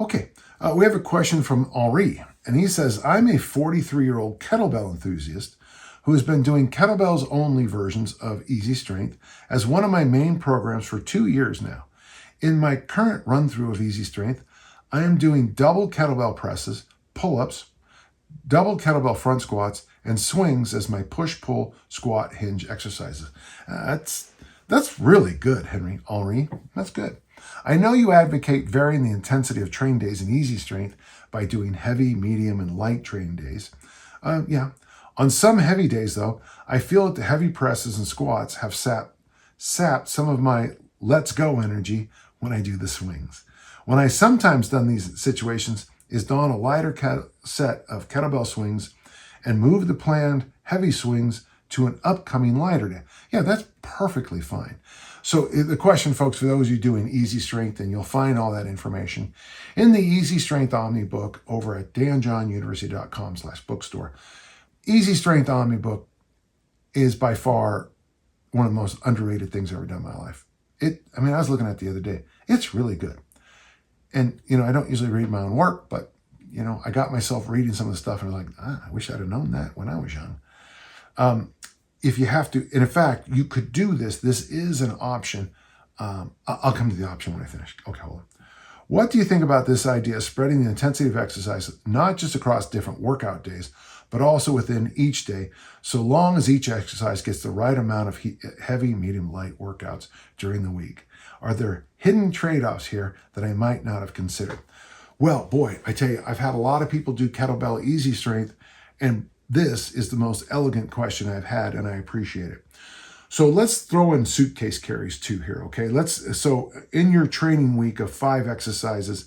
Okay, we have a question from Henri, and he says, I'm a 43-year-old kettlebell enthusiast who has been doing kettlebells only versions of Easy Strength as one of my main programs for 2 years now. In my current run-through of Easy Strength, I am doing double kettlebell presses, pull-ups, double kettlebell front squats, and swings as my push-pull squat hinge exercises. That's really good, Henri. That's good. I know you advocate varying the intensity of training days in Easy Strength by doing heavy, medium, and light training days. Yeah. On some heavy days, though, I feel that the heavy presses and squats have sapped some of my let's go energy when I do the swings. When I sometimes done these situations is don a lighter set of kettlebell swings and move the planned heavy swings to an upcoming lighter day. Yeah, that's perfectly fine. So the question, folks, for those of you doing Easy Strength, and you'll find all that information in the Easy Strength Omni book over at danjohnuniversity.com/bookstore. Easy Strength Omni book is by far one of the most underrated things I've ever done in my life. I was looking at it the other day. It's really good. And, I don't usually read my own work, but, I got myself reading some of the stuff and I was like, I wish I'd have known that when I was young. If you have to, and in fact, you could do this. This is an option. I'll come to the option when I finish. Okay, hold on. What do you think about this idea of spreading the intensity of exercise, not just across different workout days, but also within each day, so long as each exercise gets the right amount of heavy, medium, light workouts during the week? Are there hidden trade-offs here that I might not have considered? Well, boy, I tell you, I've had a lot of people do kettlebell Easy Strength, and this is the most elegant question I've had, and I appreciate it. So let's throw in suitcase carries too here, okay? So in your training week of 5 exercises,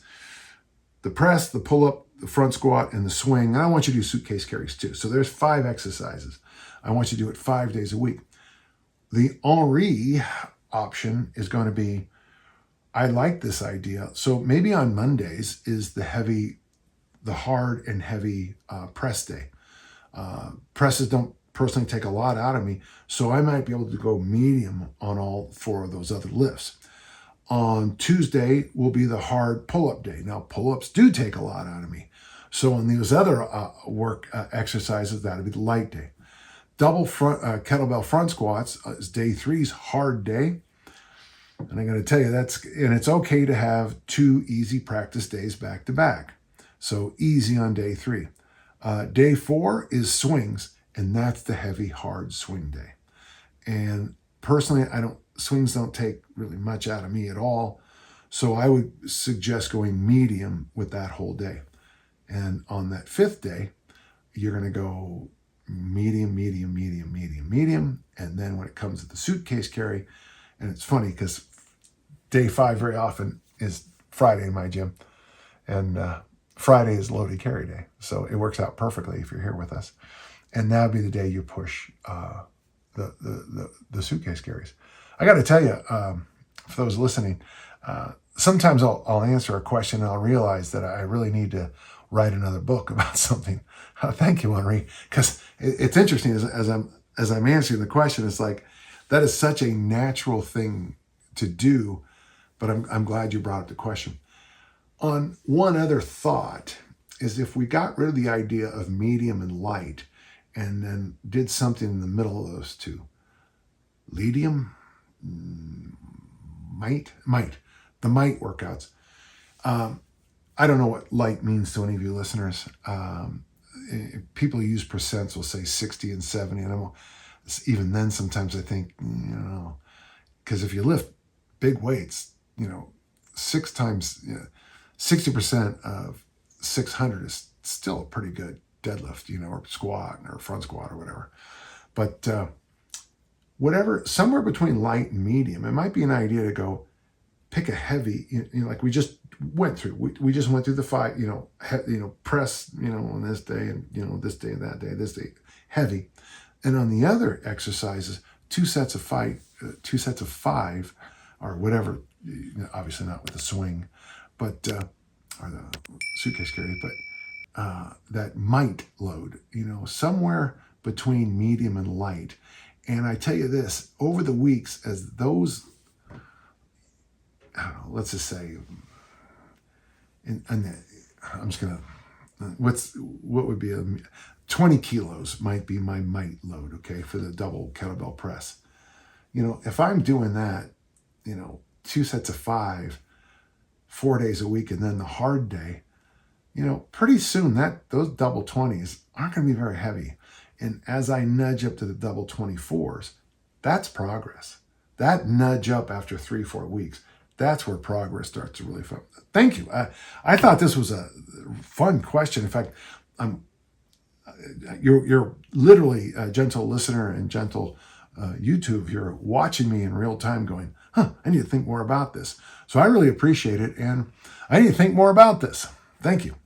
the press, the pull-up, the front squat, and the swing, and I want you to do suitcase carries too. So there's 5 exercises. I want you to do it 5 days a week. The Henri option is going to be, I like this idea. So maybe on Mondays is the hard and heavy press day. Presses don't personally take a lot out of me, so I might be able to go medium on all 4 of those other lifts. On Tuesday will be the hard pull-up day. Now, pull-ups do take a lot out of me. So on those other work exercises, that'll be the light day. Double kettlebell front squats is day 3's hard day. And I'm going to tell you and it's okay to have 2 easy practice days back to back. So easy on day 3. Day 4 is swings, and that's the heavy, hard swing day. And personally, swings don't take really much out of me at all. So I would suggest going medium with that whole day. And on that 5th day, you're going to go medium, medium, medium, medium, medium. And then when it comes to the suitcase carry, and it's funny because day 5 very often is Friday in my gym. And Friday is loaded carry day. So it works out perfectly if you're here with us. And that would be the day you push the suitcase carries. I got to tell you, for those listening, sometimes I'll answer a question and I'll realize that I really need to write another book about something. Thank you, Henri, because it's interesting as I'm answering the question. It's like that is such a natural thing to do, but I'm glad you brought up the question. On one other thought is if we got rid of the idea of medium and light and then did something in the middle of those two, medium, might, the might workouts. I don't know what light means to any of you listeners. People use percents will say 60 and 70. And even then, sometimes I think, because if you lift big weights, 6 times, 60% of 600 is still a pretty good deadlift, or squat or front squat or whatever. But whatever, somewhere between light and medium, it might be an idea to go pick a heavy, like we just went through. We just went through the 5, press, on this day and, this day and that day, this day, heavy. And on the other exercises, 2 sets of 5 or whatever, obviously not with the swing, but, or the suitcase carry, but that might load, somewhere between medium and light. And I tell you this, over the weeks, as those, I don't know, let's just say and I'm just gonna, what would be 20 kilos might be my might load, okay, for the double kettlebell press. If I'm doing that, 2 sets of 5, 4 days a week, and then the hard day, pretty soon those double 20s aren't going to be very heavy. And as I nudge up to the double 24s, that's progress. That nudge up after 3-4 weeks, that's where progress starts to really fun. Thank you. I thought this was a fun question. In fact, you're literally a gentle listener and gentle YouTube. You're watching me in real time going, I need to think more about this. So I really appreciate it. And I need to think more about this. Thank you.